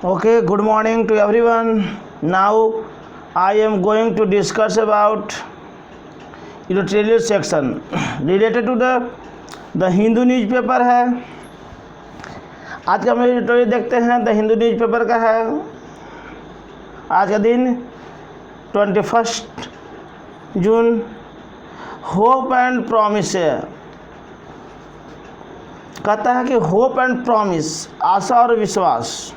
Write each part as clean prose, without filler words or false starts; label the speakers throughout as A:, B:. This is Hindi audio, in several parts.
A: Okay, good morning to everyone. Now I am going to discuss about editorial section related to the Hindu newspaper है। आज का हम एडिटोरियल देखते हैं, द हिंदू न्यूज़पेपर का है। आज का दिन 21 जून। होप एंड प्रॉमिस है। कहता है कि होप एंड प्रॉमिस, आशा और विश्वास।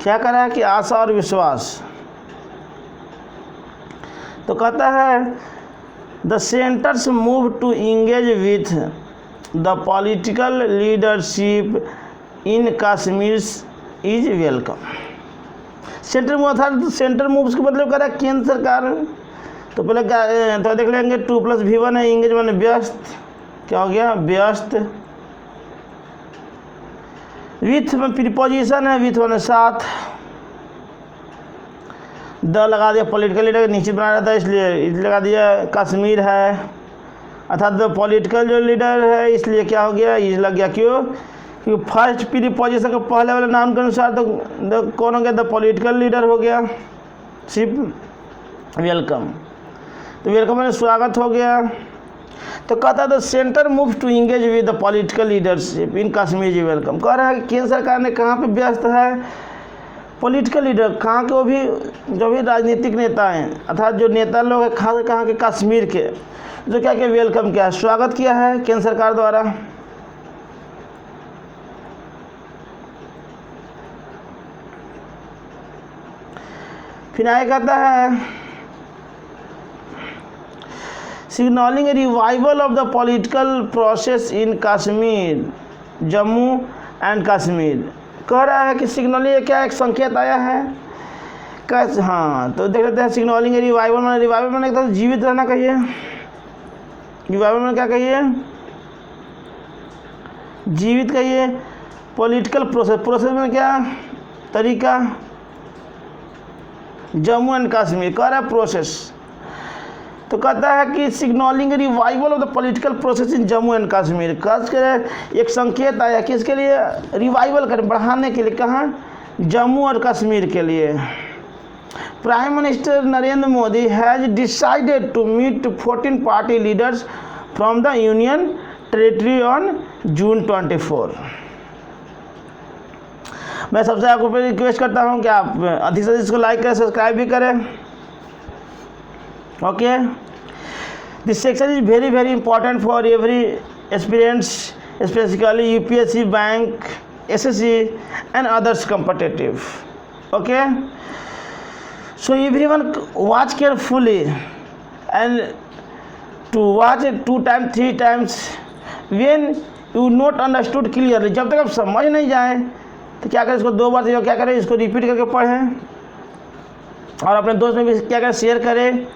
A: क्या कर रहा है कि आशा और विश्वास। तो कहता है the centre's move to engage with the political leadership in Kashmir is welcome. Centre move था, तो सेंटर मूव्स का मतलब कर रहा है केंद्र सरकार। तो पहले क्या तो देख लेंगे 2+V1 है, इंगेज माने व्यस्त। क्या हो गया? व्यस्त। विथ में प्रीपोजिशन है, विथ माने साथ। द लगा दिया, पॉलिटिकल लीडर निश्चित बना रहा था इसलिए लगा दिया। कश्मीर है अर्थात द पॉलिटिकल जो लीडर है, इसलिए क्या हो गया? इज लग गया। क्यों? क्योंकि फर्स्ट प्रीपोजिशन के पहले वाले नाम के अनुसार तो कौन हो गया? द पॉलिटिकल लीडर हो गया। सिर्फ वेलकम, तो वेलकम में स्वागत हो गया। तो कहता है the centre move to engage with the political leadership in Kashmir जी वेलकम। कह रहा है कि केंद्र सरकार ने कहाँ पे व्यस्त है? पॉलिटिकल लीडर कहाँ के? वो भी जो भी राजनीतिक नेता हैं अर्थात जो नेता लोग हैं खास कहाँ के? कश्मीर के। जो क्या वेलकम किया है, स्वागत किया है केंद्र सरकार द्वारा। फिर आगे कहता है signalling A revival of the political process in Kashmir Jammu and Kashmir. कह रहा है कि सिग्नलिंग क्या एक संकेत आया है। हाँ, तो देख लेते हैं सिग्नलिंग ए रिवाइवल मैंने तो जीवित रहना कहिए। रिवाइवल में क्या कहिए? जीवित कहिए। पॉलिटिकल प्रोसेस में क्या तरीका? जम्मू एंड कश्मीर कह रहा है प्रोसेस। तो कहता है कि signalling revival of the political process in Jammu and Kashmir. खास कर एक संकेत आया किसके लिए? रिवाइवल कर बढ़ाने के लिए। कहाँ? जम्मू और कश्मीर के लिए। Prime minister Narendra Modi has decided to meet 14 party leaders from the union territory on June 24। मैं सबसे आपको रिक्वेस्ट करता हूँ कि आप अधिक से अधिक इसको लाइक करें, सब्सक्राइब भी करें। Okay, this section is very important for every aspirants, especially UPSC, bank, SSC and others competitive. Okay, so everyone watch carefully and to watch it 2 times 3 times when you not understood clearly। जब तक आप समझ नहीं जाए तो क्या करें? इसको 2 बार से क्या करें? इसको रिपीट करके पढ़ें और अपने दोस्त में भी क्या करें? शेयर करें।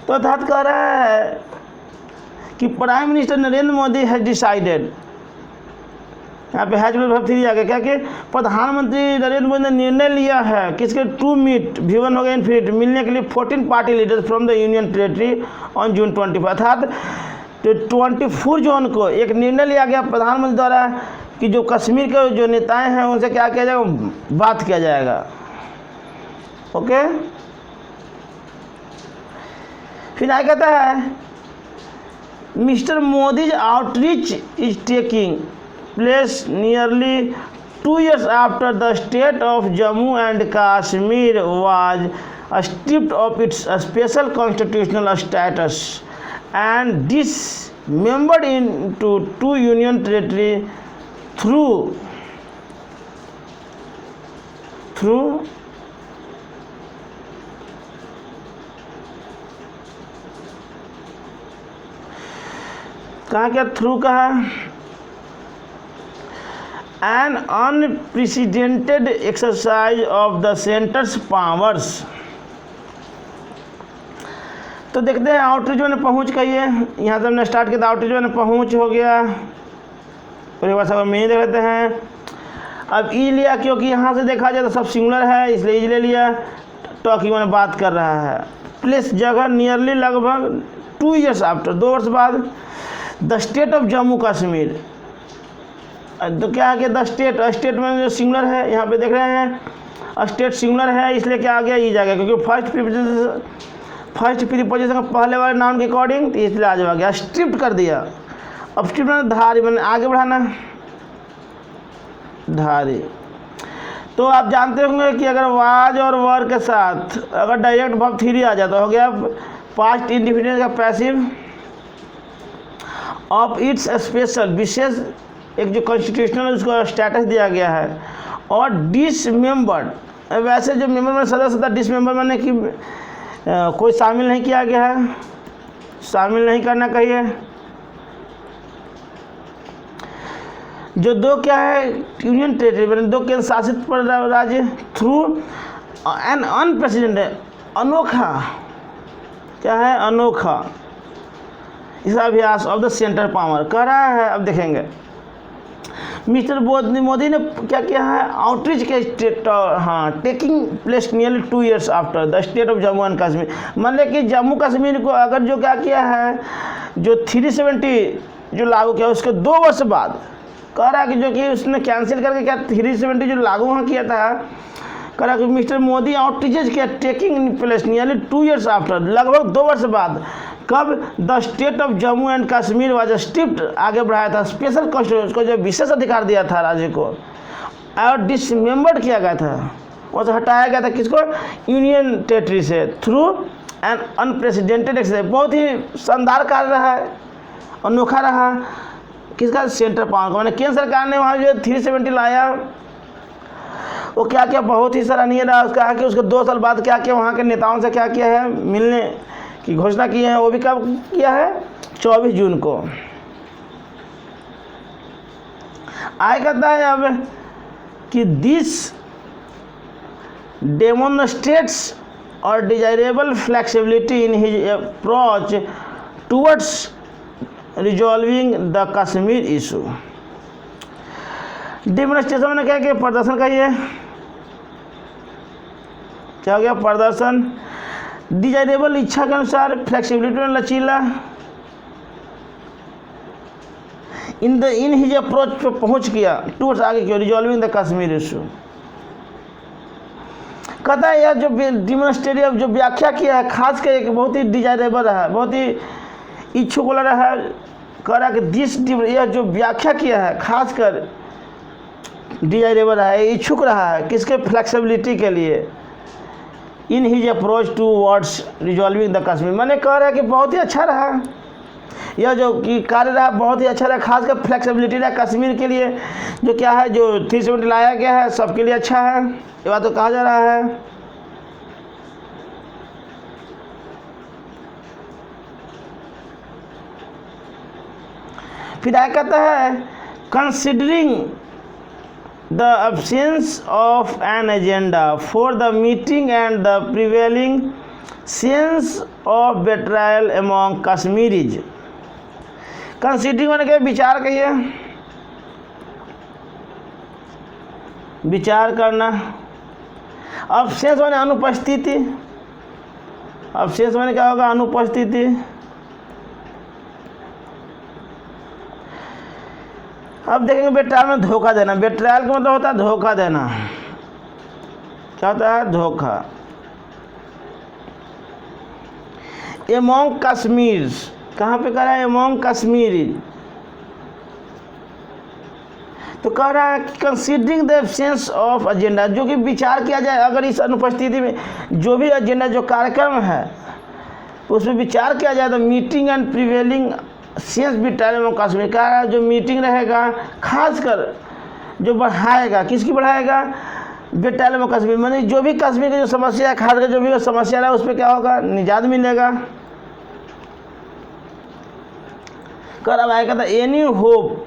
A: तो अर्थात कह रहा है कि prime minister Narendra Modi has decided, यहाँ पे हैज वर्ब 3 आ गया। क्या कि प्रधानमंत्री नरेंद्र मोदी ने निर्णय लिया है किसके? टू मीट V1 हो गया इन्फिनिट, मिलने के लिए 14 party leaders from the union territory on June 24। अर्थात 24 जून को एक निर्णय लिया गया प्रधानमंत्री द्वारा कि जो कश्मीर के जो नेताएं हैं उनसे क्या किया जाएगा? बात किया जाएगा। ओके, फिर आगे कहता है Mr Modi's outreach is taking place nearly 2 years after the state of Jammu and Kashmir was stripped of its special constitutional status and dismembered into 2 union territory through कहाँ क्या? थ्रू कहा an unprecedented exercise of the centres powers. तो देखते हैं आउटरीच में पहुँच कहिए। यहाँ से हमने स्टार्ट किया था, आउटरीच में पहुँच हो गया। पूरी बात सब में देख लेते हैं। अब ई लिया क्योंकि यहाँ से देखा जाए तो सब सिंगुलर है, इसलिए ई ले लिया। टॉकिंग में बात कर रहा है। प्लेस जगह नियरली लगभग 2 years आफ्टर, 2 वर्ष बाद the state of Jammu Kashmir तो क्या है कि द स्टेट, स्टेट में जो सिंगुलर है यहाँ पे देख रहे हैं, स्टेट सिंगुलर है इसलिए क्या आ गया ई जाएगा, क्योंकि फर्स्ट प्रीपोजिशन पहले वाले नाउन के अकॉर्डिंग, तो इसलिए आ गया स्ट्रिप्ट कर दिया। अब स्ट्रिप्ट मैंने धारी मैंने आगे बढ़ाना, धारी। तो आप जानते होंगे कि अगर वाज और वर के साथ अगर डायरेक्ट वर्ब 3 आ जाता हो गया पास्ट इंडिफिनिट का पैसिव ऑफ इट्स स्पेशल, विशेष एक जो कॉन्स्टिट्यूशनल उसको स्टेटस दिया गया है। और डिसमेंबर्ड, वैसे जो मेंबर में सदस्य डिसमेंबर मैंने कि कोई शामिल नहीं किया गया है, शामिल नहीं करना कहिए। जो दो क्या है यूनियन टेरिटरी, दो केंद्र शासित राज्य थ्रू एन अनप्रेसिडेंटेड, अनोखा क्या है, अनोखा इसका अभ्यास ऑफ द सेंटर पावर कर रहा है। अब देखेंगे मिस्टर मोदी ने क्या किया है, आउटरीच के स्टेट, हाँ, taking place nearly 2 years after the state of Jammu and Kashmir. मतलब कि जम्मू कश्मीर को अगर जो क्या किया है, जो 370 जो लागू किया उसके 2 वर्ष बाद कह रहा है कि जो कि उसने कैंसिल करके क्या 370 जो लागू वहाँ किया था, कह रहा कि मिस्टर मोदी आउटरीच किया taking place nearly 2 years after, लगभग 2 वर्ष बाद। कब? The state of Jammu and Kashmir was stripped, आगे बढ़ाया था स्पेशल कॉन्स्टिट्यूशन को, जो विशेष अधिकार दिया था राज्य को, और डिसमेंबर्ड किया गया था, वो हटाया गया था किसको, यूनियन टेरिटरी से, थ्रू एन अनप्रेसिडेंटेड एक्सरसाइज। बहुत ही शानदार कार्य रहा है, अनोखा रहा, किसका, सेंटर पावर का। मैंने केंद्र सरकार ने वहाँ जो 370 लाया, वो क्या क्या बहुत ही सराहनीय रहा। उसका है कि उसके 2 साल बाद क्या क्या वहाँ के नेताओं से क्या किया है, मिलने की घोषणा की है, वो भी कब किया है, 24 जून को। आगे कहता है अब कि दिस डेमोन्स्ट्रेट्स और desirable flexibility in his approach towards resolving the Kashmir issue. Demonstration ने क्या किया, प्रदर्शन का ये क्या हो गया, प्रदर्शन। डिजायरेबल, इच्छा के अनुसार, फ्लेक्सिबिलिटी में लचीला, इन हिज अप्रोच पे पहुंच गया, टूवर्ड्स आगे क्यों, रिजॉल्विंग द कश्मीर इशू। कहता है यह जो डेमोन्स्ट्रेटिव जो व्याख्या किया है, खास कर एक बहुत ही डिजायरेबल रहा है, बहुत ही इच्छुक वाला रहा है। कह रहा कि दिस, यह जो व्याख्या किया है खासकर डिजायरेबल रहा है, इच्छुक रहा है, किसके, फ्लेक्सिबिलिटी के लिए, in his approach towards resolving the Kashmir. मैंने कह रहा है कि बहुत ही अच्छा रहा, यह जो कि कार्य रहा बहुत ही अच्छा रहा, खासकर फ्लेक्सिबिलिटी रहा कश्मीर के लिए, जो क्या है जो 370 लाया गया है सबके लिए अच्छा है, ये बात तो कहा जा रहा है। फिर आगे कहता है considering the absence of an agenda for the meeting and the prevailing sense of betrayal among Kashmiris। Considering मैंने क्या, विचार कहिए, विचार करना। अब्सेंस मैंने अनुपस्थिति, अब्सेंस मैंने क्या होगा, अनुपस्थिति। अब देखेंगे बेट्रायल में धोखा देना, बेट्रायल का मतलब होता है धोखा देना, क्या होता है, धोखा। एमोंग कश्मीर, कहाँ पे कह रहा है, एमोंग कश्मीरी। तो कह रहा है कि considering the absence of agenda, जो कि विचार किया जाए अगर इस अनुपस्थिति में जो भी एजेंडा जो कार्यक्रम है उसमें विचार किया जाए, तो meeting and prevailing sense betrayal among Kashmir का जो मीटिंग रहेगा, खासकर जो बढ़ाएगा, किसकी बढ़ाएगा, बेट्रायल एमोंग कश्मीर, मानी जो भी कश्मीर की जो समस्या है, खासकर जो भी समस्या है उस पर क्या होगा, निजात मिलेगा। कर अब आएगा था any hope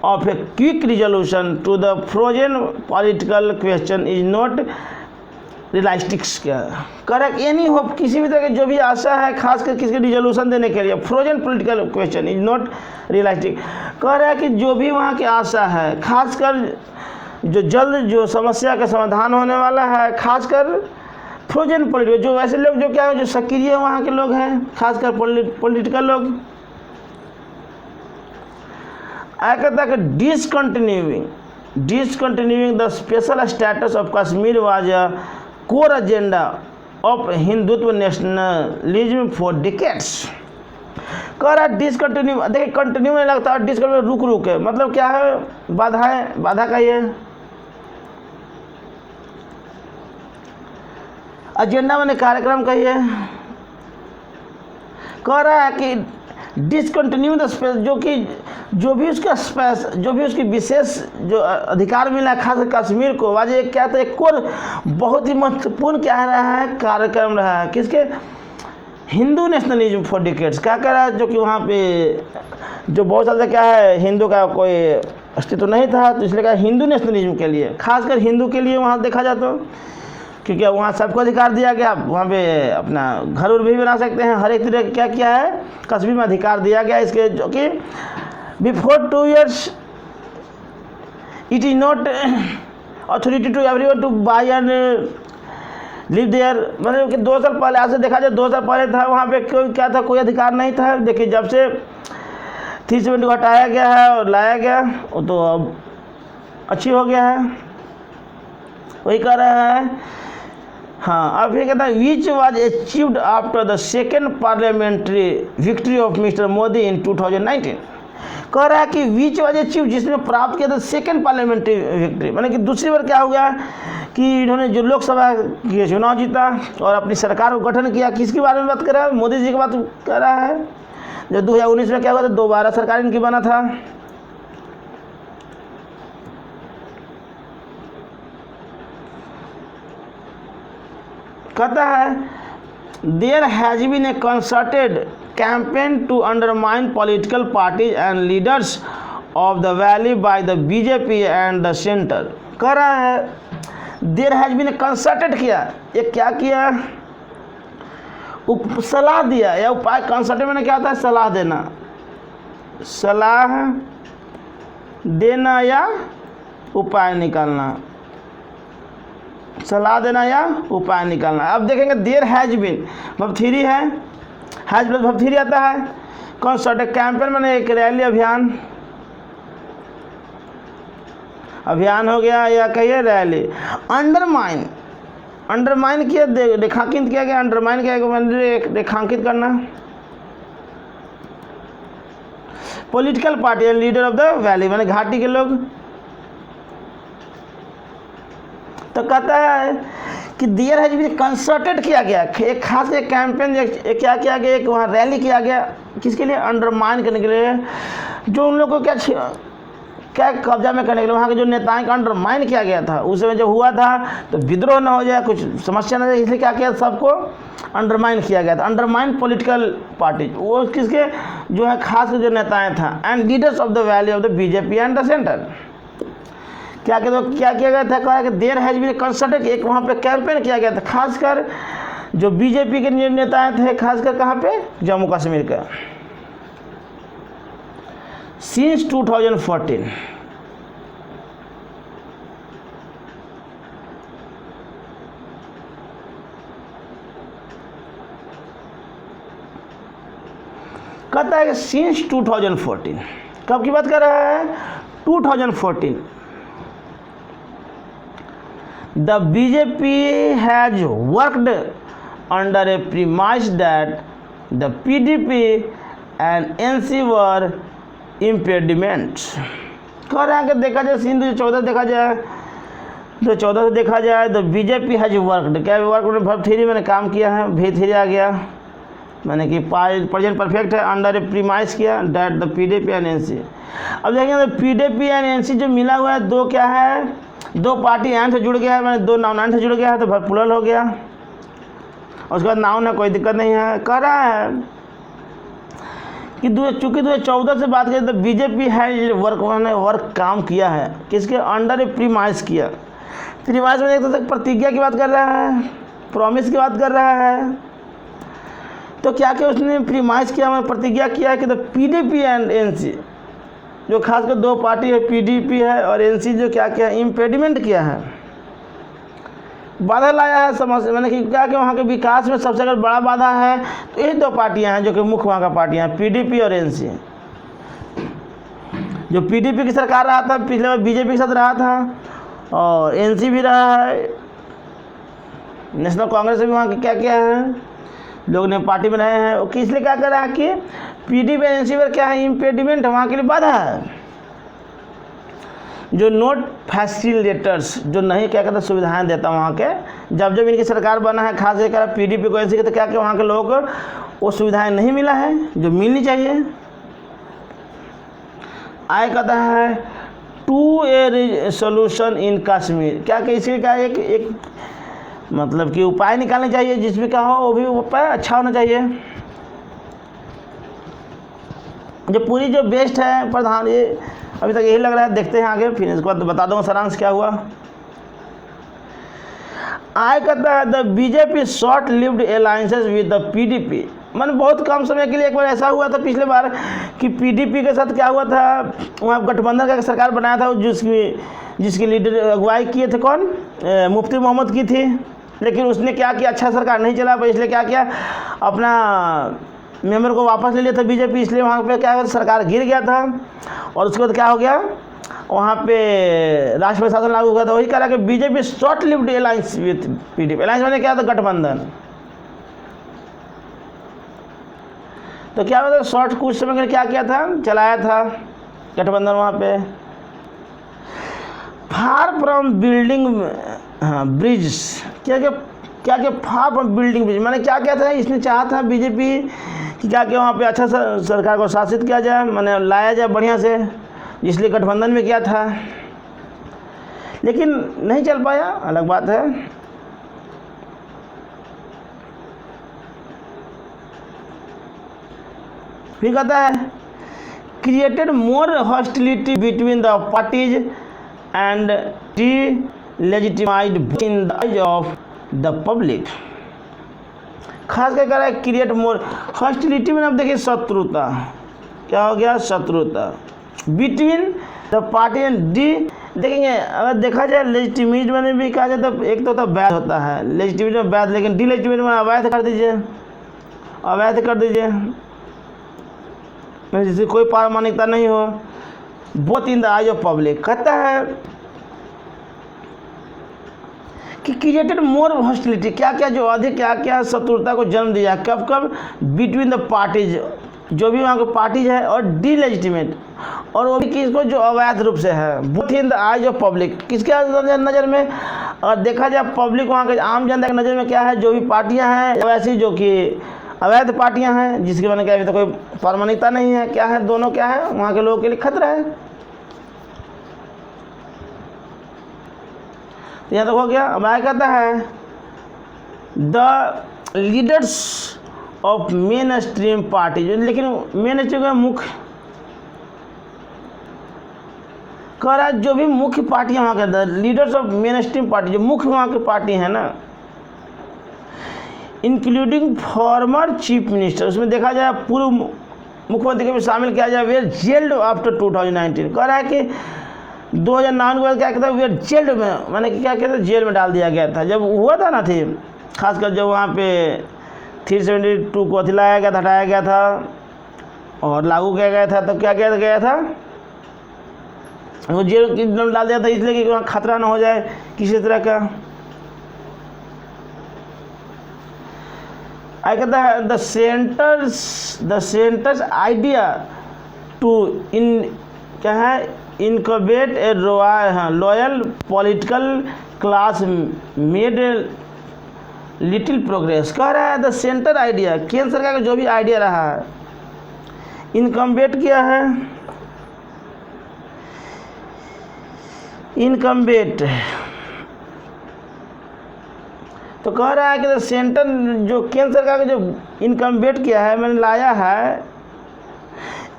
A: of a quick resolution to the frozen political question is not realistic. क्या करेक्ट, एनी होप, किसी भी तरह की जो भी आशा है खासकर किसके रिजोल्यूशन देने के लिए, frozen political question is not realistic. कह रहा है कि जो भी वहाँ की आशा है, खासकर जो जल्द जो समस्या का समाधान होने वाला है, खासकर फ्रोजन पॉलिटिकल, जो ऐसे लोग जो क्या है जो सक्रिय वहाँ के लोग हैं, खासकर पॉलिटिकल लोग, आया कहता है कि discontinuing the special status of Kashmir was a core agenda of Hindutva nationalism for decades. कह रहा है डिसकंटिन्यू, देखिए कंटिन्यू नहीं लगता और डिसकंटिन्यू रुक है, मतलब क्या है, बाधा का ये एजेंडा मैंने कार्यक्रम का ये कह रहा है कि डिसकंटिन्यू द स्पेस, जो भी उसकी विशेष जो अधिकार मिला है खास कश्मीर को, वाजे क्या था, एक कोर बहुत ही महत्वपूर्ण क्या रहा है, कार्यक्रम रहा है किसके, हिंदू नेशनलिज्म फॉर डिकेड्स। क्या कह रहा है, जो कि वहाँ पे जो बहुत ज़्यादा क्या है, हिंदू का कोई अस्तित्व नहीं था, तो इसलिए कहा हिंदू नेशनलिज्म के लिए, खासकर हिंदू के लिए वहाँ देखा जाए तो, क्योंकि वहाँ सबको अधिकार दिया गया, वहाँ पे अपना घर उर भी बना सकते हैं, हर एक तरह क्या किया है, कश्मीर में अधिकार दिया गया इसके, जो कि before 2 years it is not authority to everyone to buy and live there, मतलब कि 2 साल पहले, आज से देखा जाए 2 साल पहले था वहाँ पे कोई क्या था, कोई अधिकार नहीं था। देखिए जब से 370 हटाया गया है और लाया गया, वो तो अब अच्छी हो गया है, वही कर रहा है। हाँ, अब ये कहता है which was achieved after the second parliamentary victory of mister Modi in 2019। कह रहा है कि विच वाज अचीव, जिसने प्राप्त किया था सेकेंड पार्लियामेंट्री विक्ट्री, माने कि दूसरी बार क्या हो गया कि इन्होंने जो लोकसभा के चुनाव जीता और अपनी सरकार को गठन किया। किसके बारे में बात कर रहा है, मोदी जी की बात कर रहा है। जो 2019 में क्या हुआ था, दोबारा सरकार इनकी बना था। कहता है there has been a concerted campaign to undermine political parties and leaders of the valley by the BJP and the centre. कह रहा है there has been a concerted किया, ये क्या किया, सलाह दिया या उपाय। कंसर्टेड में क्या होता है, सलाह देना या उपाय निकालना, सलाह देना या उपाय निकालना। अब देखेंगे देयर हैज बीन वर्ब 3 है, हैज प्लस वर्ब 3 आता है। कंसर्ट कैंपेन मैंने एक रैली अभियान हो गया या कहिए रैली। अंडरमाइन किया, रेखांकित किया गया, अंडरमाइन किया गया मैंने रेखांकित करना। Political party and leader of the valley मैंने घाटी के लोग। तो कहता है कि देयर हैज बीन कंसर्टेड किया गया, एक खास एक कैंपेन क्या किया गया, एक वहाँ रैली किया गया, किसके लिए, अंडरमाइन करने के लिए, जो उन लोगों को क्या कब्जा में करने के लिए, वहाँ के जो नेताओं का अंडरमाइन किया गया था। उस समय जब हुआ था तो विद्रोह ना हो जाए, कुछ समस्या ना जाए, इसलिए क्या किया, सबको अंडरमाइन किया गया था। अंडरमाइन पॉलिटिकल पार्टी, वो किसके, जो है खास जो नेताएँ था, and leaders of the valley of the BJP and the centre. क्या किया गया था, कहा कि देयर हैज बीन कंसर्टेड, एक वहाँ पे कैंपेन किया गया था, खासकर जो बीजेपी के नेताएं थे, खासकर कहाँ पे, जम्मू कश्मीर का, सिंस 2014। कहता है कि सिंस 2014, कब की बात कर रहा है, 2014। The BJP has worked under a premise that the PDP and NC were impediments। कह रहे हैं कि देखा जाए सिंध 2014 देखा जाए, 2014 से देखा जाए तो बीजेपी हैज वर्कड, क्या वर्क में वर्ब 3 मैंने काम किया है, V3 आ गया, मैंने कि प्रेजेंट परफेक्ट है, अंडर ए प्रीमाइस किया that the PDP and NC. अब देखेंगे तो पीडीपी एंड एनसी जो मिला हुआ है, दो क्या है, दो पार्टी एंड से जुड़ गया है, मैंने 2 नाउन से जुड़ गया है तो वर्ब प्लूरल हो गया, उसके बाद नाउन है, कोई दिक्कत नहीं है। कह रहा है कि चूँकि 2014 से बात करें तो बीजेपी है वर्क काम किया है, किसके अंडर ए प्रीमाइस किया। प्रीमाइस में एक तो प्रतिज्ञा की बात कर रहा है, प्रॉमिस की बात कर रहा है, तो क्या क्या उसने प्रीमाइस किया, मैंने प्रतिज्ञा किया है कि तो पीडीपी एंड एनसी जो खासकर 2 पार्टी है, पीडीपी है और एनसी जो क्या क्या इम्पेडिमेंट किया है, बाधा लाया है समस्या, मैंने कि क्या कि वहाँ के विकास में सबसे अगर बड़ा बाधा है तो यही 2 पार्टियाँ हैं जो कि मुख्य वहाँ का पार्टियाँ हैं, पीडीपी और एनसी। जो पीडीपी की सरकार रहा था पिछले बार बीजेपी के साथ रहा था, और एनसी भी रहा है, नेशनल कांग्रेस भी वहाँ क्या क्या है, लोग ने पार्टी में रहे हैं। कि इसलिए क्या कर रहा है कि पीडीपी एनसी पर क्या है, इम्पेडिमेंट है, वहाँ के लिए बाधा है। जो नोट फैसिलिटेटर्स, जो नहीं क्या कहते सुविधाएं देता वहाँ के, जब जब इनकी सरकार बना है, खास कर पीडीपी को एनसी के, तो क्या क्या वहाँ के लोगों को वो सुविधाएं नहीं मिला है जो मिलनी चाहिए। आय कहता है to a solution in Kashmir, क्या कि इसी का एक मतलब कि उपाय निकालने चाहिए जिसमें क्या हो वो भी उपाय अच्छा होना चाहिए। जो पूरी जो बेस्ट है प्रधान, ये अभी तक यही लग रहा है, देखते हैं आगे, फिर इसके बाद बता दूंगा सारांश क्या हुआ। आय कहता है the BJP short lived alliances with the PDP, मैंने बहुत कम समय के लिए एक बार ऐसा हुआ था पिछले बार कि पीडीपी के साथ क्या हुआ था, वहाँ गठबंधन का सरकार बनाया था जिसकी लीडर अगुवाई किए थे कौन, मुफ्ती मोहम्मद की थी। लेकिन उसने क्या किया, अच्छा सरकार नहीं चला, इसलिए क्या किया, अपना मेंबर को वापस ले लिया था बीजेपी, इसलिए वहाँ पे क्या सरकार गिर गया था। और उसके बाद क्या हो गया, वहाँ पे राष्ट्रपति शासन लागू हुआ था। वही कह रहा कि BJP short lived alliance with PDP, alliance मैंने क्या था, गठबंधन। तो क्या होता है, शॉर्ट कुछ समय के लिए क्या किया था, चलाया था गठबंधन वहाँ पे। फार फ्रॉम बिल्डिंग ब्रिज, क्या फार फ्रॉम बिल्डिंग ब्रिज, मैंने क्या किया था, इसने चाहा था बीजेपी कि क्या वहाँ पे अच्छा सरकार को शासित किया जाए, मैंने लाया जाए बढ़िया से, इसलिए गठबंधन में किया था, लेकिन नहीं चल पाया, अलग बात है। फिर कहता है created more hostility between the parties and delegitimised in the eyes of the public. खास कर कह रहा है क्रिएट मोर हॉस्टिलिटी में, अब देखिए शत्रुता, क्या हो गया, शत्रुता बिटवीन द पार्टी एंड देखेंगे अगर देखा जाए लेजिटिमेट में भी कहा जाए तो एक तो वैध होता है, लेजिटिमेट में वैध, लेकिन डिलेजिटिमेट में अवैध कर दीजिए, अवैध कर दीजिए, जिससे कोई प्रामाणिकता नहीं हो। Both in the eyes of public, कहता है कि क्रिएटेड मोर हॉस्टिलिटी, क्या क्या जो अधिक क्या क्या शत्रुता को जन्म दिया, कब कब, बिटवीन द पार्टीज, जो भी वहाँ के पार्टीज है, और डिलेजिटिमेट, और वो भी किसको, जो अवैध रूप से है। Both in the eyes of public, किसके नज़र में, और देखा जाए पब्लिक वहाँ के आम जनता की नज़र में क्या है, जो भी पार्टियाँ हैं वैसी जो कि अवैध पार्टियाँ हैं, जिसके मैंने क्या अभी तो कोई प्रामाणिकता नहीं है, क्या है, दोनों क्या है, वहाँ के लोगों के लिए खतरा है। तो यहाँ तक हो गया। अब आगे कहता है the leaders of main stream party, लेकिन मेन स्ट्रीम का मुख्य कह रहा है जो भी मुख्य पार्टियाँ वहाँ के, the leaders of main stream party, जो मुख्य वहाँ की पार्टी है ना, इंक्लूडिंग फॉर्मर चीफ मिनिस्टर, उसमें देखा जाए पूर्व मुख्यमंत्री को भी शामिल किया जाए, वेयर जेल्ड आफ्टर 2019। कह रहा है कि 2009 के बाद क्या कहता है, वेयर जेल्ड में, मैंने क्या कहता है, जेल में डाल दिया गया था। जब हुआ था ना थी, खासकर जब वहाँ पे 372 को लाया गया था, हटाया गया था और लागू किया गया था, तो क्या किया गया था, वो जेल में डाल दिया था, इसलिए कि वहाँ खतरा ना हो जाए किसी तरह का। आई कहता है the centre's idea to in क्या है, incubate a loyal political class made little progress. कह रहा है द सेंटर आइडिया, केंद्र सरकार का जो भी आइडिया रहा है, इनकम्बेट किया है, इनकम्बेट, तो कह रहा है कि सेंटर जो केंद्र सरकार का जो इनकम्बेट किया है, मैंने लाया है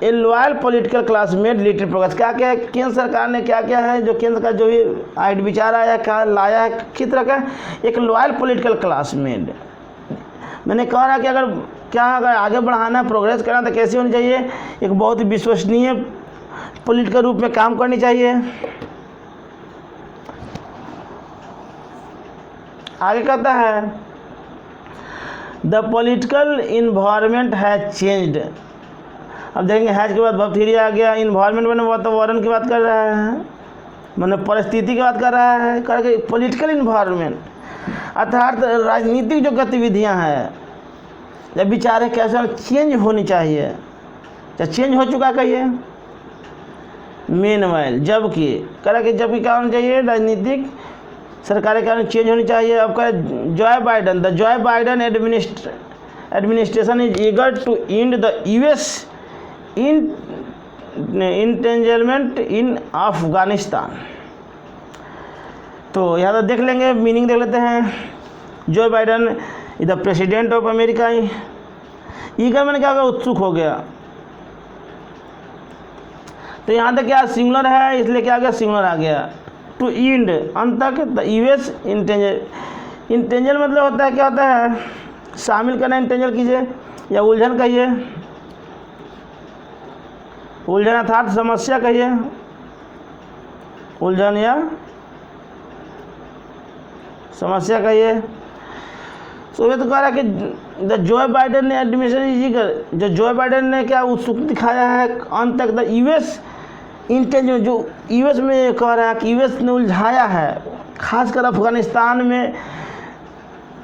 A: a loyal political class made little progress. क्या क्या है केंद्र सरकार ने, क्या क्या है जो केंद्र का जो भी आइड विचार आया, क्या लाया है, किस तरह का, एक लॉयल पॉलिटिकल क्लास मेड। मैंने कह रहा कि अगर आगे बढ़ाना, प्रोग्रेस करना तो कैसी होनी चाहिए, एक बहुत ही विश्वसनीय पॉलिटिकल रूप में काम करनी चाहिए। आगे कहता है the political environment has changed. अब देखेंगे हैज के बाद बैक्टीरिया आ गया, इन्वायरमेंट मैंने वातावरण की बात कर रहा है, मैंने परिस्थिति की बात कर रहा है, करके पॉलिटिकल इन्वायरमेंट अर्थात राजनीतिक जो गतिविधियां हैं जब विचार है कैसे चेंज होनी चाहिए, चाहे चेंज हो चुका कहिए। मेनवाइल जबकि कह कि जबकि क्या होना चाहिए, राजनीतिक सरकारी कारण चेंज होनी चाहिए। अब कह Joe Biden, the Joe Biden administration is eager to end the US entanglement in Afghanistan. तो यहाँ तो देख लेंगे, मीनिंग देख लेते हैं। जो Biden is the president of America, eager मैंने क्या कहा, उत्सुक हो गया। तो यहाँ तक क्या सिंगुलर है, इसलिए क्या आ गया, सिंगुलर आ गया। टू एंड अंत तक द यूएस इंटेंजल मतलब होता है, क्या होता है, शामिल करना, इंटेंजल कीजिए या उलझन कहिए, उलझन अर्थात समस्या कहिए, उलझन या समस्या कहिए। तो ये तो कह रहा है कि द जो बाइडन ने एडमिनिस्ट्रेशन, जो जो बाइडन ने क्या उत्सुक दिखाया है अंत तक द यूएस इंटेंजल, जो यूएस में कह रहा है कि यूएस ने उलझाया है खासकर अफगानिस्तान में,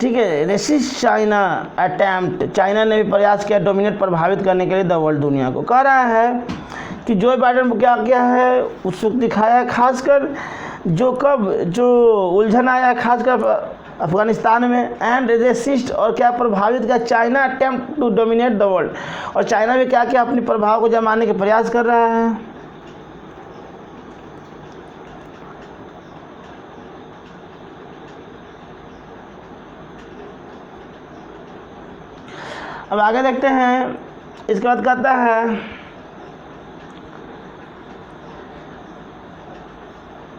A: ठीक है, रेसिस्ट चाइना अटैम्प्ट, चाइना ने भी प्रयास किया डोमिनेट प्रभावित करने के लिए द वर्ल्ड, दुनिया को। कह रहा है कि जो बाइडन को क्या किया है, उत्सुक दिखाया है खासकर जो कब जो उलझन आया है खासकर अफगानिस्तान में, एंड रेसिस्ट और क्या प्रभावित किया, China attempt to dominate the world, और चाइना भी क्या क्या अपने प्रभाव को जमाने के प्रयास कर रहा है। अब आगे देखते हैं, इसके बाद कहता है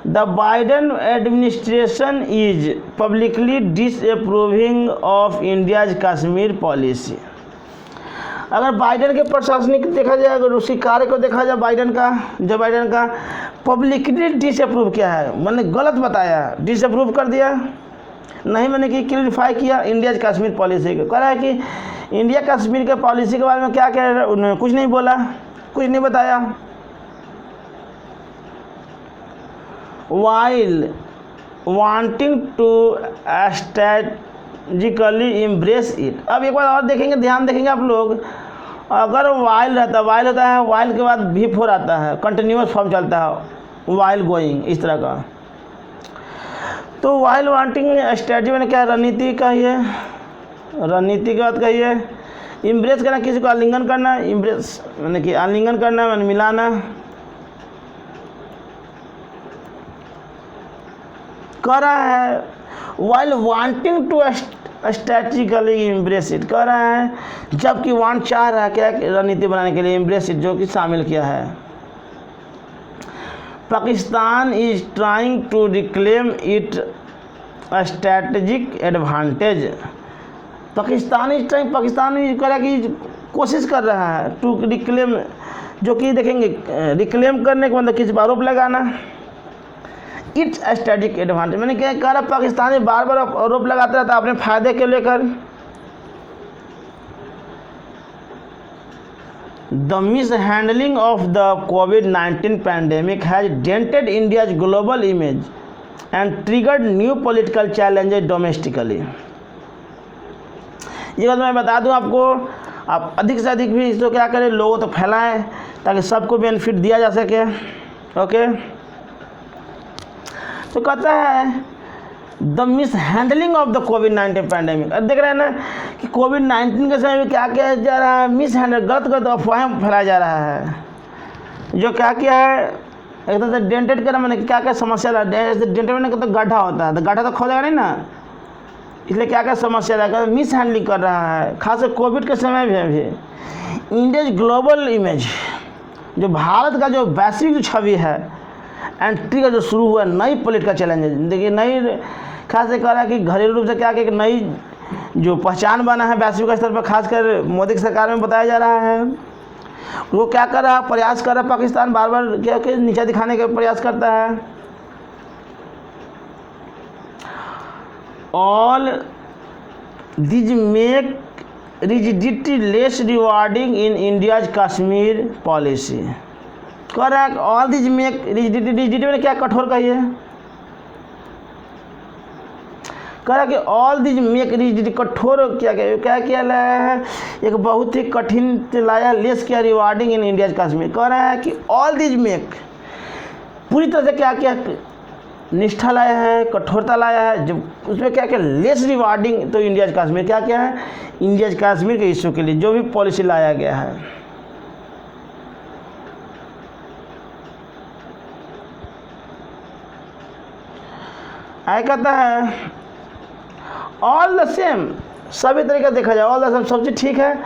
A: the Biden administration is publicly disapproving of India's Kashmir policy. अगर बाइडन के प्रशासनिक देखा जाए, अगर उसी कार्य को देखा जाए बाइडन का, जो बाइडन का पब्लिकली डिसअप्रूव किया है, मैंने गलत बताया, डिसअप्रूव कर दिया नहीं, मैंने कि क्लियरिफाई किया इंडियाज कश्मीर पॉलिसी को। कह रहा है कि इंडिया कश्मीर के पॉलिसी के बारे में क्या कह रहा है, उन्होंने कुछ नहीं बोला, कुछ नहीं बताया। While wanting to strategically embrace it. अब एक बार और देखेंगे, ध्यान देखेंगे आप लोग, अगर वाइल रहता, वाइल होता है, वाइल के बाद भी फोर आता है, कंटिन्यूअस फॉर्म चलता है, वाइल गोइंग, इस तरह का। तो वाइल वांटिंग स्ट्रेटजी मैंने क्या, रणनीति कहिए, रणनीति की बात कहिए। इम्ब्रेस करना, किसी को आलिंगन करना, इम्ब्रेस मैंने कि आलिंगन करना, मैंने मिलाना। कह रहा है while wanting to strategically embrace it, कह रहा है जबकि वांट चाह रहा है क्या, रणनीति बनाने के लिए, इम्ब्रेस इट जो कि शामिल किया है। Pakistan is trying to reclaim it strategic advantage. Pakistan is trying, Pakistan कह रहा है कि कोशिश कर रहा है टू रिक्लेम, जो कि देखेंगे रिक्लेम करने के मतलब किसी पर आरोप लगाना, इट्स स्ट्रेटजिक एडवांटेज मैंने क्या कह रहा, पाकिस्तान बार बार आरोप लगाता रहता अपने फायदे के लेकर। The mishandling of the कोविड-19 pandemic has dented India's global image and triggered new political challenges domestically. ये बात मैं बता दूं आपको, आप अधिक से अधिक भी इसको क्या करें, लोगों तक फैलाएं ताकि सबको बेनिफिट दिया जा सके। ओके, तो कहता है the mishandling of the कोविड-19 पैंडेमिक। अब देख रहे हैं ना कि कोविड-19 के समय में क्या किया जा रहा है, मिस हैंडल, गलत गलत अफवाहें फैलाया जा रहा है। जो क्या किया है, एक तरह से डेंटेड करना, मैंने क्या क्या समस्या रहा, डेंटेड मैंने तो गड्ढा होता है, तो गड्ढा तो खोदेगा नहीं ना, इसलिए क्या क्या समस्या रहेगा, मिस हैंडलिंग कर रहा है, खासकर कोविड के समय में भी। इंडियाज ग्लोबल इमेज, जो भारत का जो वैश्विक जो छवि है, एंट्री का जो शुरू हुआ नई पॉलिटिकल चैलेंज, देखिए नई खास से कह रहा है कि घरेलू रूप से क्या कि नई जो पहचान बना है वैश्विक स्तर पर, खासकर मोदी की सरकार में बताया जा रहा है। वो क्या कर रहा है, प्रयास कर रहा है, पाकिस्तान बार बार क्या कि नीचा दिखाने का प्रयास करता है। All these make rigidity less rewarding in India's Kashmir policy. कह रहा है all these make rigidity, rigidity में क्या कठोर कहिए, कह रहा है कि ऑल दिज मेक रिजिडिटी कठोर क्या क्या लाया है, एक बहुत ही कठिन लाया लेस किया रिवार्डिंग इन इंडियाज कश्मीर। कह रहा है कि ऑल दिज मेक पूरी तरह से क्या क्या निष्ठा लाया है, कठोरता लाया है, जब उसमें क्या क्या लेस रिवार्डिंग तो इंडियाज कश्मीर क्या क्या है, इंडियाज कश्मीर के इशू के लिए जो भी पॉलिसी लाया गया है। आया कहता है ऑल द सेम, सभी तरीके देखा जाए ऑल द सेम सब चीज़ ठीक है,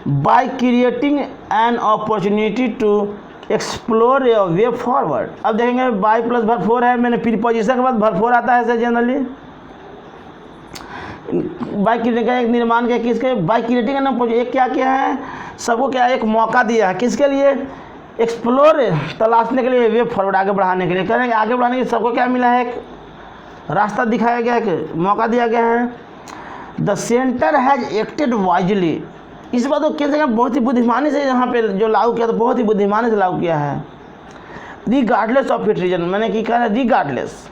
A: by creating an opportunity to explore a way forward. अब देखेंगे बाय प्लस वर्ब फोर है, मैंने प्रीपोजिशन के बाद वर्ब फोर आता है जनरली। बाय क्रिएटिंग का एक निर्माण के किसके, बाय क्रिएटिंग एन एक क्या किया है, सबको क्या एक मौका दिया है, किसके लिए, एक्सप्लोर तलाशने के लिए, वे फॉरवर्ड आगे बढ़ाने के लिए। कह रहे हैं आगे बढ़ाने के लिए सबको क्या मिला है, एक रास्ता दिखाया गया है, मौका दिया गया है। The centre has acted wisely, इस बात को कैसे बहुत ही बुद्धिमानी से यहाँ पे जो लागू किया तो बहुत ही बुद्धिमानी से लागू किया है। रिगार्डलेस ऑफ इट रीजन, मैंने की कहा रिगार्डलेस,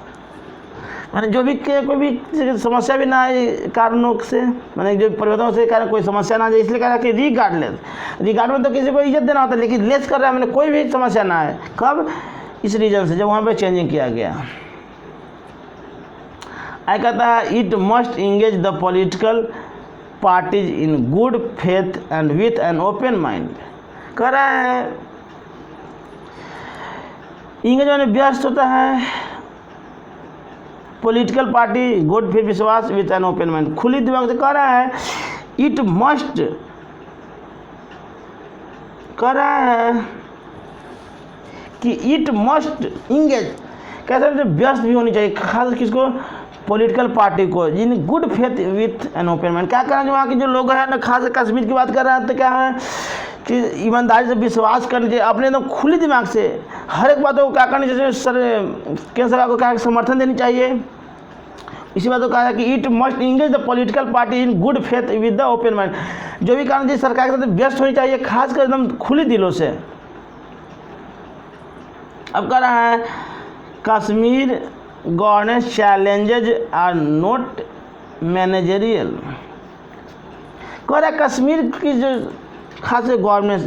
A: मैंने जो भी कोई भी समस्या भी ना आए कारणों से, मैंने जो परिवर्तनों से कारण कोई समस्या ना आए, इसलिए कहा कि रिगार्डलेस। रिगार्ड में तो किसी को इज्जत देना होता है, लेकिन लेस कर रहा है मैंने कोई भी समस्या ना आए, कब, इस रीजन से जब वहाँ पे चेंजिंग किया गया। आई कहता है it must engage the political parties in good faith and with an open mind. कह रहा है इंगेज में व्यस्त होता है पॉलिटिकल पार्टी, गुड फेथ विश्वास विथ एन ओपन माइंड, खुली दिमाग से। कह रहा है इट मस्ट, कह रहा है कि इट मस्ट इंगेज, कैसे व्यस्त भी होनी चाहिए, खास किसको, पॉलिटिकल पार्टी को, in good faith with an open mind. क्या करें जो वहाँ के जो लोग हैं ना, खास कश्मीर की बात कर रहे हैं तो क्या है कि ईमानदारी से विश्वास करनी चाहिए, अपने एकदम खुली दिमाग से हर एक बातों को क्या करनी चाहिए, सर केंद्र सरकार को क्या समर्थन देनी चाहिए। इसी बात को कहा है कि it must engage the political party in good faith with the open mind, जो भी कारण जिस सरकार के साथ व्यस्त होनी चाहिए खासकर एकदम खुली दिलों से। अब कह रहा है Kashmir governance challenges are not managerial. कह रहा है कश्मीर की जो खास गवर्नेंस,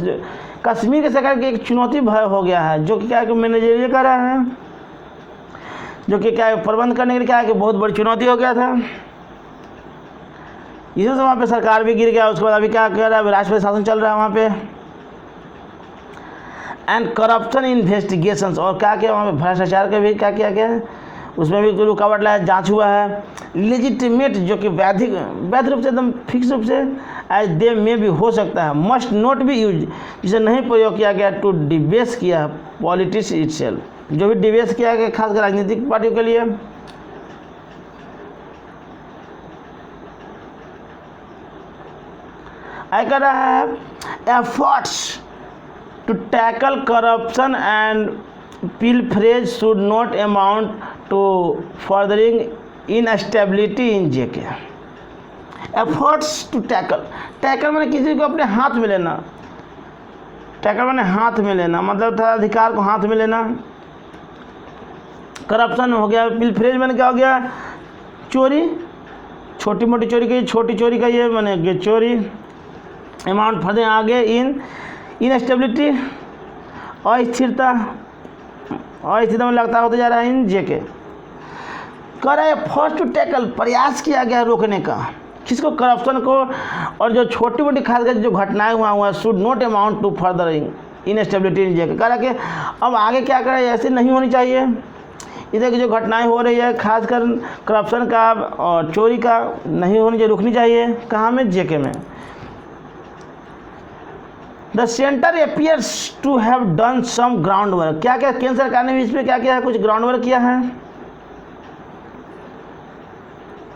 A: कश्मीर के सरकार की एक चुनौती भय हो गया है, जो कि क्या है कि मैनेजरियल कर रहा है, जो कि क्या है प्रबंध करने के लिए क्या है कि बहुत बड़ी चुनौती हो गया था। इसी से वहाँ पे सरकार भी गिर गया, उसके बाद अभी क्या कर रहा है, राष्ट्रपति शासन चल रहा है वहाँ पे। एंड करप्शन इन्वेस्टिगेशंस, और क्या क्या वहाँ पे भ्रष्टाचार का भी क्या किया गया है, उसमें भी रुकावट लाया, जांच हुआ है। लेजिटिमेट, जो कि वैध रूप से एकदम फिक्स रूप से एज दे में भी हो सकता है, मस्ट नॉट बी यूज, जिसे नहीं प्रयोग किया गया टू डिबेस किया पॉलिटिक्स इटसेल्फ, जो भी डिबेस किया गया खासकर राजनीतिक पार्टियों के लिए। आई कर रहा है efforts to tackle corruption and pilferage should not amount to furthering instability in JK. Efforts to tackle, tackle मैंने किसी को अपने हाथ में लेना, टैकल मैंने हाथ में लेना मतलब था अधिकार को हाथ में लेना। करप्शन हो गया, पिलफरेज मैंने क्या हो गया, चोरी, छोटी मोटी चोरी की, छोटी चोरी का ये मैंने चोरी, अमाउंट फर्दर आगे इनस्टेबिलिटी, अस्थिरता, अस्थिरता में लगता होता जा रहा है इन जेके। कह रहा है फर्स्ट टू टैकल, प्रयास किया गया रोकने का, किसको, करप्शन को, और जो छोटी मोटी खासकर जो घटनाएं हुआ should not amount to further instability in JK. कह रहा है कि अब आगे क्या करें, ऐसे नहीं होनी चाहिए, इधर की जो घटनाएं हो रही है खासकर करप्शन का और चोरी का नहीं होनी चाहिए, रुकनी चाहिए। कहाँ में, जेके में। The centre appears to have done some ground work, क्या क्या केंद्र सरकार ने भी इस पर क्या किया है, कुछ ग्राउंड वर्क किया है।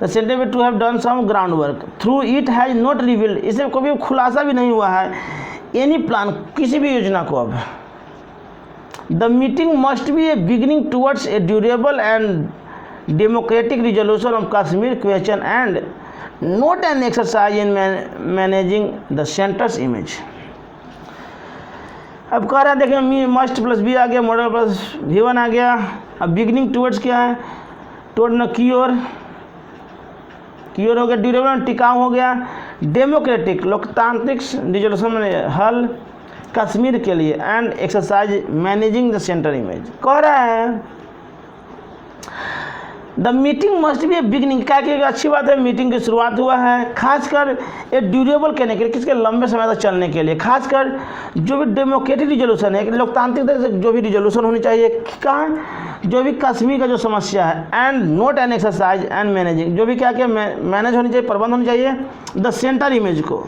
A: द सेंटर में to have done some ground work through it has not revealed, इसमें कोई खुलासा भी नहीं हुआ है एनी प्लान, किसी भी योजना को। अब the meeting must be A beginning towards a durable and democratic resolution of Kashmir question and not an exercise in managing the center's image. अब कह रहा है देखिए मी मस्ट प्लस बी आ गया, मॉडल प्लस V1 आ गया। अब बिगनिंग टूवर्ड्स क्या है, टूवर्ड न क्योर हो गया, ड्यूरेबल टिकाऊ हो गया, डेमोक्रेटिक लोकतांत्रिक रिजोल्यूशन में हल कश्मीर के लिए, and exercise managing the centre image. कह रहा है the meeting must be A beginning, क्या कि अच्छी बात है मिटिंग की शुरुआत हुआ है, खासकर ये ड्यूरेबल कहने के लिए, किसके लंबे समय तक चलने के लिए, खासकर जो भी डेमोक्रेटिक रिजोल्यूशन है, लोकतांत्रिक तरह से जो भी रिजोल्यूशन होनी चाहिए, कहाँ जो भी कश्मीर का जो समस्या है, and note an exercise and managing, जो भी क्या क्या मैनेज होनी चाहिए, प्रबंध होनी चाहिए द सेंटर इमेज को।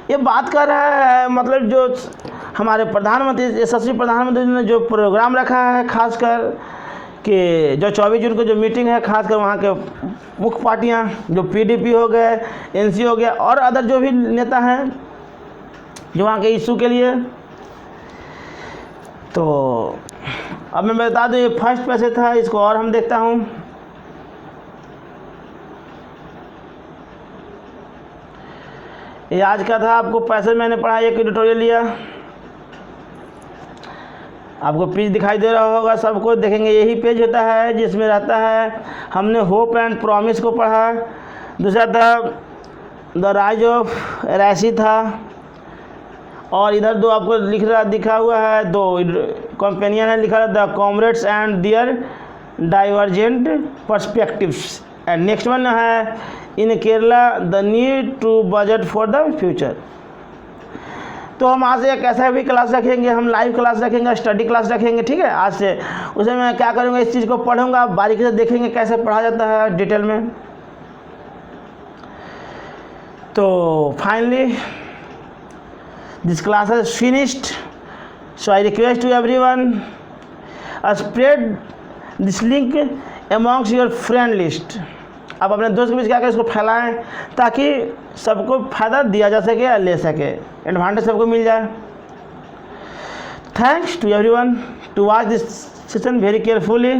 A: ये बात कर रहा है मतलब जो हमारे प्रधानमंत्री यशस्वी प्रधानमंत्री ने जो प्रोग्राम रखा है, खासकर कि जो 24 जून को जो मीटिंग है, खासकर वहाँ के मुख्य पार्टियाँ जो PDP हो गए, NC हो गया और अदर जो भी नेता हैं जो वहाँ के इशू के लिए। तो अब मैं बता दूँ ये फर्स्ट पैसे था, इसको और हम देखता हूँ। ये आज का था, आपको पैसे मैंने पढ़ा, एक एडिटोरियल लिया, आपको पेज दिखाई दे रहा होगा सबको, देखेंगे यही पेज होता है जिसमें रहता है, हमने होप एंड प्रॉमिस को पढ़ा, दूसरा था द राइज ऑफ रैसी था, और इधर दो आपको दिखा हुआ है, दो कंपेनियन है लिखा है the comrades and their divergent perspectives, and next one है in Kerala the need to budget for the future. तो हम आज से एक ऐसा भी क्लास रखेंगे, हम लाइव क्लास रखेंगे, स्टडी क्लास रखेंगे, ठीक है। आज से उसे मैं क्या करूँगा, इस चीज़ को पढ़ूंगा, बारीकी से देखेंगे कैसे पढ़ा जाता है डिटेल में। तो finally this class is finished, so I request to everyone spread this link amongst your friend list. आप अपने दोस्त के बीच क्या करें, इसको फैलाएं ताकि सबको फ़ायदा दिया जा सके या ले सके, एडवांटेज सबको मिल जाए। Thanks to everyone to watch this session very carefully.